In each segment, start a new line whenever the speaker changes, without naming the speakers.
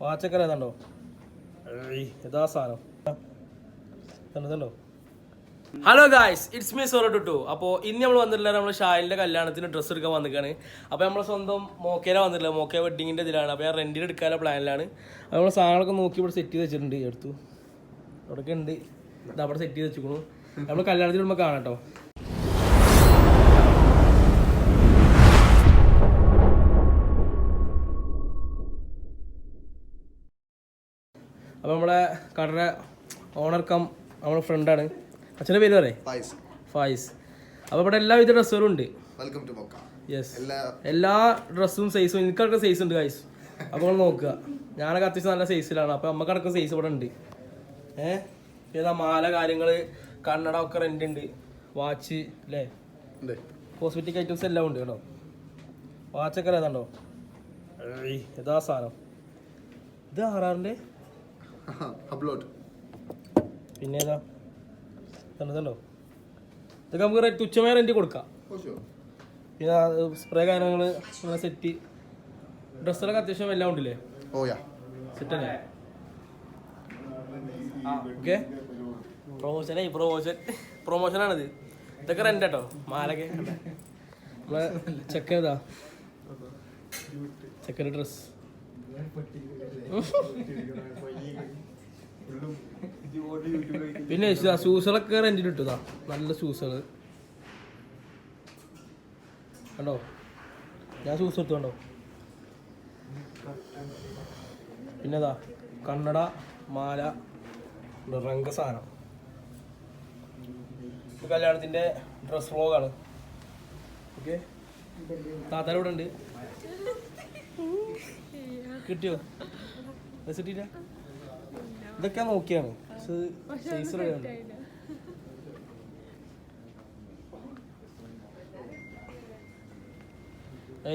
വാച്ചക്കര ഏതാണ്ടോ യഥാ സാധനം ഇതുണ്ടോ. ഹലോ ഗായ്സ്, ഇറ്റ്സ് മീ സോറോ ടു. അപ്പോൾ ഇന്ന് നമ്മൾ വന്നിട്ടില്ല, നമ്മൾ ഷായിലിൻ്റെ കല്യാണത്തിന് ഡ്രസ്സ് എടുക്കാൻ വന്നിക്കാണ്. അപ്പോൾ നമ്മൾ സ്വന്തം മോക്കേല വന്നിട്ടില്ല, മോക്കെ വെഡിങ്ങിൻ്റെ ഇതിലാണ്. അപ്പോൾ ഞാൻ റെൻറ്റിന് എടുക്കാനുള്ള പ്ലാനിലാണ്. അപ്പോൾ നമ്മൾ സാധനങ്ങളൊക്കെ നോക്കി ഇവിടെ സെറ്റ് ചെയ്ത് വെച്ചിട്ടുണ്ട്. എടുത്തു അവിടെയൊക്കെ ഉണ്ട്, ഇത് അവിടെ സെറ്റ് ചെയ്ത് വെച്ചിരിക്കണു. നമ്മൾ കല്യാണത്തിന് നമ്മൾ കാണാം കേട്ടോ. അപ്പോൾ നമ്മളെ കടയുടെ ഓണർ കം നമ്മുടെ ഫ്രണ്ടാണ്. അച്ഛൻ്റെ പേര് പറയേ ഫായിസ്. അപ്പോൾ ഇവിടെ എല്ലാവിധ ഡ്രസ്സുകളും ഉണ്ട്. യെസ്, എല്ലാ ഡ്രസ്സും സൈസും എനിക്കടക്കം സൈസ് ഉണ്ട് ഗൈസ്. അപ്പോൾ നമ്മൾ നോക്കുക, ഞാനൊക്കെ അത്യാവശ്യം നല്ല സൈസിലാണ്. അപ്പോൾ നമുക്കടക്കം സൈസ് ഇവിടെ ഉണ്ട്. ഏതാ മാല കാര്യങ്ങൾ കണ്ണട ഒക്കെ റെൻ്റ് ഉണ്ട്. വാച്ച് അല്ലേ, കോസ്മെറ്റിക് ഐറ്റംസ് എല്ലാം ഉണ്ട് കേട്ടോ. വാച്ചൊക്കെ ഏതാണ്ടോ യഥാ സാധനം. ഇത് ആറാറിൻ്റെ പിന്നെ ഏതാ തന്നതല്ലോ. ഇതൊക്കെ നമുക്ക് തുച്ഛമായ റെന്റ് കൊടുക്കാം. പിന്നെ സ്പ്രേ കാര്യങ്ങൾ സെറ്റ് ഡ്രസ്സുകളൊക്കെ അത്യാവശ്യം എല്ലാം ഉണ്ടല്ലേ, സെറ്റ് അല്ലേ. ഓക്കെ, പ്രൊമോഷനാണിത്. ഇതൊക്കെ റെന്റ് കേട്ടോ. മാലൊക്കെ നമ്മളെ ചെക്കനതാ, ചെക്കൻ്റെ ഡ്രസ്. പിന്നെ ഷൂസുകളൊക്കെ റെന്റിന് കിട്ടുതാ, നല്ല ഷൂസുകൾ കണ്ടോ. ഞാൻ ഷൂസ് എടുത്തു കണ്ടോ. പിന്നെതാ കണ്ണട, മാല, റങ്ക സാധനം. കല്യാണത്തിൻ്റെ ഡ്രസ് വ്ളോഗാണ്. ഓക്കെ, താത്താര ഇവിടെ ഉണ്ട്. കിട്ടിയോ ഡ്രസ്? കിട്ടിയില്ല. ഇതൊക്കെ നോക്കിയാണ് സൈസ് റെഡിയാണ്.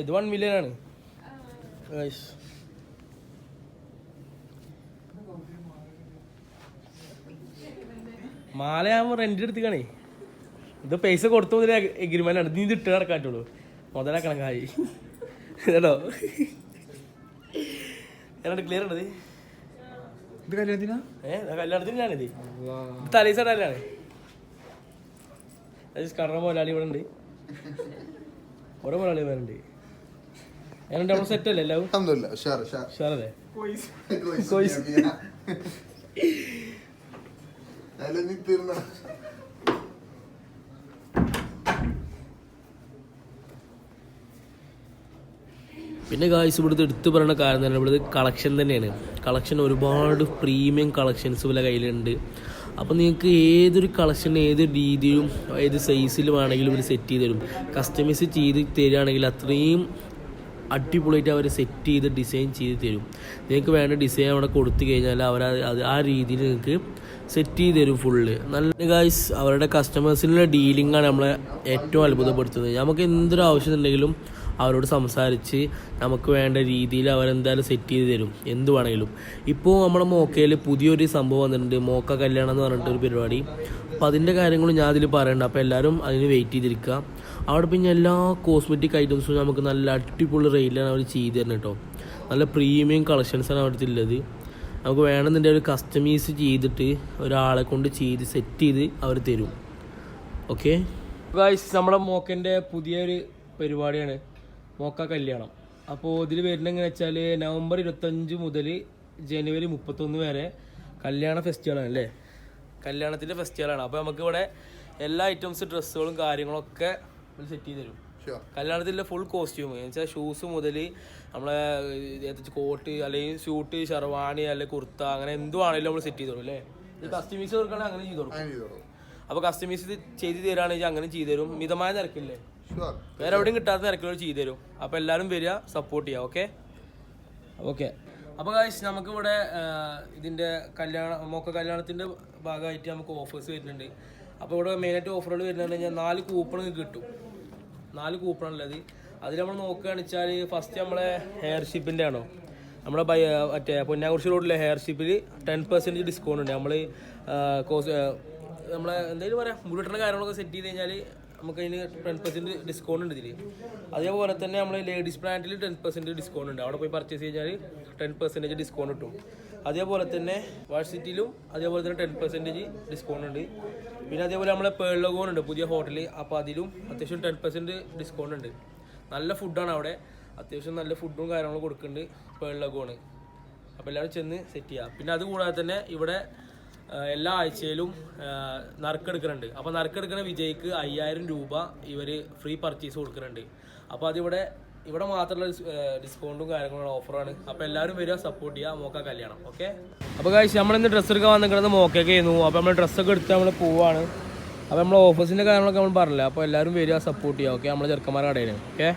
ഇത് 1 million ആണ്. മാല ഞാൻ റെന്റ് എടുത്തിക്കാണേ. ഇത് പൈസ കൊടുത്ത മുതലേ എഗ്രിമെന്റ് ആണ്. നീ ഇത് ഇട്ട് നടക്കാറ്റുള്ളൂ, മുതലാക്കണം കായ് കേട്ടോ. ഞാനോട് ക്ലിയർ ഉണ്ടത്. ഇത് കല്യാണത്തിന് ഞാനിത് തലേസടാണ്. കടറ മുതലാളി ഇവിടെ ഉണ്ട്, കുറെ മുതലാളി വരുന്നുണ്ട്. ഞാനുണ്ട് അവിടെ സെറ്റ് അല്ലേ എല്ലാവരും ഷാറല്ലേ. പിന്നെ ഗായ്സ് ഇവിടുത്തെ എടുത്തു പറയുന്ന കാര്യം തന്നെ ഇവിടുത്തെ കളക്ഷൻ തന്നെയാണ്. കളക്ഷൻ ഒരുപാട് പ്രീമിയം കളക്ഷൻസ് പോലെ കയ്യിലുണ്ട്. അപ്പോൾ നിങ്ങൾക്ക് ഏതൊരു കളക്ഷൻ ഏത് രീതിയിലും ഏത് സൈസിലും ആണെങ്കിലും ഇവർ സെറ്റ് ചെയ്ത് തരും. കസ്റ്റമൈസ് ചെയ്ത് തരികയാണെങ്കിൽ അത്രയും അടിപൊളിയായിട്ട് അവർ സെറ്റ് ചെയ്ത് ഡിസൈൻ ചെയ്ത് തരും. നിങ്ങൾക്ക് വേണ്ട ഡിസൈൻ അവിടെ കൊടുത്തു കഴിഞ്ഞാൽ അവർ ആ രീതിയിൽ നിങ്ങൾക്ക് സെറ്റ് ചെയ്ത് തരും ഫുള്ള്. നല്ല ഗായ്സ് അവരുടെ കസ്റ്റമേഴ്സിനുള്ള ഡീലിംഗാണ് നമ്മളെ ഏറ്റവും അത്ഭുതപ്പെടുത്തുന്നത്. നമുക്ക് എന്തൊരു ആവശ്യമുണ്ടെങ്കിലും അവരോട് സംസാരിച്ച് നമുക്ക് വേണ്ട രീതിയിൽ അവരെന്തായാലും സെറ്റ് ചെയ്ത് തരും, എന്ത് വേണമെങ്കിലും. ഇപ്പോൾ നമ്മുടെ മോക്കയിൽ പുതിയൊരു സംഭവം വന്നിട്ടുണ്ട്, മോക്ക കല്യാണം എന്ന് പറഞ്ഞിട്ടൊരു പരിപാടി. അപ്പോൾ അതിൻ്റെ കാര്യങ്ങളും ഞാൻ അതിൽ പറയണ്ട. അപ്പോൾ എല്ലാവരും അതിന് വെയിറ്റ് ചെയ്തിരിക്കുക. അവിടെ പിന്നെ എല്ലാ കോസ്മെറ്റിക് ഐറ്റംസും നമുക്ക് നല്ല അടിപൊളി റേറ്റിലാണ് അവർ ചെയ്ത് തരുന്നത് കേട്ടോ. നല്ല പ്രീമിയം കളക്ഷൻസാണ് അവിടുത്തെ ഉള്ളത്. നമുക്ക് വേണമെന്നുണ്ടെങ്കിൽ ഒരു കസ്റ്റമൈസ് ചെയ്തിട്ട് ഒരാളെ കൊണ്ട് ചെയ്ത് സെറ്റ് ചെയ്ത് അവർ തരും. ഓക്കെ ഗായ്സ്, നമ്മുടെ മോക്കൻ്റെ പുതിയൊരു പരിപാടിയാണ് മോക്ക കല്യാണം. അപ്പോൾ ഇതിൽ വരുന്നത് എങ്ങനെ വെച്ചാൽ നവംബർ 25 മുതൽ ജനുവരി 31 വരെ കല്യാണ ഫെസ്റ്റിവലാണ് അല്ലേ, കല്യാണത്തിൻ്റെ ഫെസ്റ്റിവലാണ്. അപ്പോൾ നമുക്കിവിടെ എല്ലാ ഐറ്റംസ് ഡ്രസ്സുകളും കാര്യങ്ങളൊക്കെ സെറ്റ് ചെയ്ത് തരും. കല്യാണത്തിൻ്റെ ഫുൾ കോസ്റ്റ്യൂം എന്ന് വെച്ചാൽ ഷൂസ് മുതൽ നമ്മളെ കോട്ട് അല്ലെങ്കിൽ ഷൂട്ട്, ഷെർവാണി അല്ലെങ്കിൽ കുർത്ത, അങ്ങനെ എന്തുവാണെങ്കിലും നമ്മൾ സെറ്റ് ചെയ്ത് തരും അല്ലേ. ഇത് കസ്റ്റമൈസ് കൊടുക്കുകയാണെങ്കിൽ അങ്ങനെ ചെയ്ത് കൊടുക്കും. അപ്പോൾ കസ്റ്റമൈസ് ചെയ്ത് തരാണെങ്കിൽ അങ്ങനെ ചെയ്ത് തരും. മിതമായ നിരക്കില്ലേ, വേറെ എവിടെയും കിട്ടാത്ത നിരക്കിലോട് ചെയ്തു തരും. അപ്പോൾ എല്ലാവരും വരിക, സപ്പോർട്ട് ചെയ്യുക. ഓക്കെ. അപ്പോൾ ഗായ്സ് നമുക്കിവിടെ ഇതിൻ്റെ മോക്ക കല്യാണത്തിൻ്റെ ഭാഗമായിട്ട് നമുക്ക് ഓഫേഴ്സ് വരുന്നുണ്ട്. അപ്പോൾ ഇവിടെ മെയിനായിട്ട് ഓഫറുകൾ വരുന്നത് കഴിഞ്ഞാൽ 4 കൂപ്പൺ കിട്ടും. 4 കൂപ്പണുള്ളത്. അതിൽ നമ്മൾ നോക്കുകയാണെന്ന് വെച്ചാൽ ഫസ്റ്റ് നമ്മളെ ഹെയർ ഷിപ്പിൻ്റെ ആണോ, നമ്മുടെ മറ്റേ പൊന്നാകുറിശി റോഡിലെ ഹെയർ ഷിപ്പിൽ 10% ഡിസ്കൗണ്ട് ഉണ്ട്. നമ്മളെ എന്തെങ്കിലും പറയാം, മുഴുവൻ കാര്യങ്ങളൊക്കെ സെറ്റ് ചെയ്ത് കഴിഞ്ഞാൽ നമുക്കതിന് 10% ഡിസ്കൗണ്ട് ഉണ്ട് ഇതിൽ. അതേപോലെ തന്നെ നമ്മൾ ലേഡീസ് ബ്രാൻഡിൽ 10% ഡിസ്കൗണ്ട് ഉണ്ട്. അവിടെ പോയി പർച്ചേസ് കഴിഞ്ഞാൽ 10% ഡിസ്കൗണ്ട് കിട്ടും. അതേപോലെ തന്നെ വാഴ്സിറ്റിയിലും അതേപോലെ തന്നെ 10% ഡിസ്കൗണ്ട് ഉണ്ട്. പിന്നെ അതേപോലെ നമ്മളെ പേൾ ലഗോൺ ഉണ്ട് പുതിയ ഹോട്ടലിൽ, അപ്പോൾ അതിലും അത്യാവശ്യം 10% ഡിസ്കൗണ്ട് ഉണ്ട്. നല്ല ഫുഡാണ് അവിടെ, അത്യാവശ്യം നല്ല ഫുഡും കാര്യങ്ങളും കൊടുക്കുന്നുണ്ട് പേൾ ലഗോണ്. അപ്പോൾ എല്ലാവരും ചെന്ന് സെറ്റ് ചെയ്യുക. പിന്നെ അതുകൂടാതെ തന്നെ ഇവിടെ എല്ലാ ആഴ്ചയിലും നറുക്കെടുക്കുന്നുണ്ട്. അപ്പോൾ നറുക്കെടുക്കുന്ന വിജയ്ക്ക് 5000 രൂപ ഇവർ ഫ്രീ പർച്ചേസ് കൊടുക്കുന്നുണ്ട്. അപ്പോൾ അതിവിടെ മാത്രമുള്ള ഡിസ്കൗണ്ടും കാര്യങ്ങളും ഓഫറാണ്. അപ്പോൾ എല്ലാവരും വരിക, സപ്പോർട്ട് ചെയ്യുക. മോക്ക കല്യാണം. ഓക്കെ, അപ്പോൾ കാഴ്ച നമ്മളിന്ന് ഡ്രസ്സ് എടുക്കാൻ വന്നിരിക്കുന്നത് മോക്കൊക്കെ ആയിരുന്നു. അപ്പോൾ നമ്മൾ ഡ്രസ്സൊക്കെ എടുത്ത് നമ്മൾ പോവാണ്. അപ്പോൾ നമ്മൾ ഓഫീസിൻ്റെ കാര്യങ്ങളൊക്കെ നമ്മൾ പറഞ്ഞില്ല. അപ്പോൾ എല്ലാവരും വരിക, സപ്പോർട്ട് ചെയ്യുക. ഓക്കെ, നമ്മൾ ചെറുക്കന്മാരുടെ കടയിൽ. ഓക്കെ.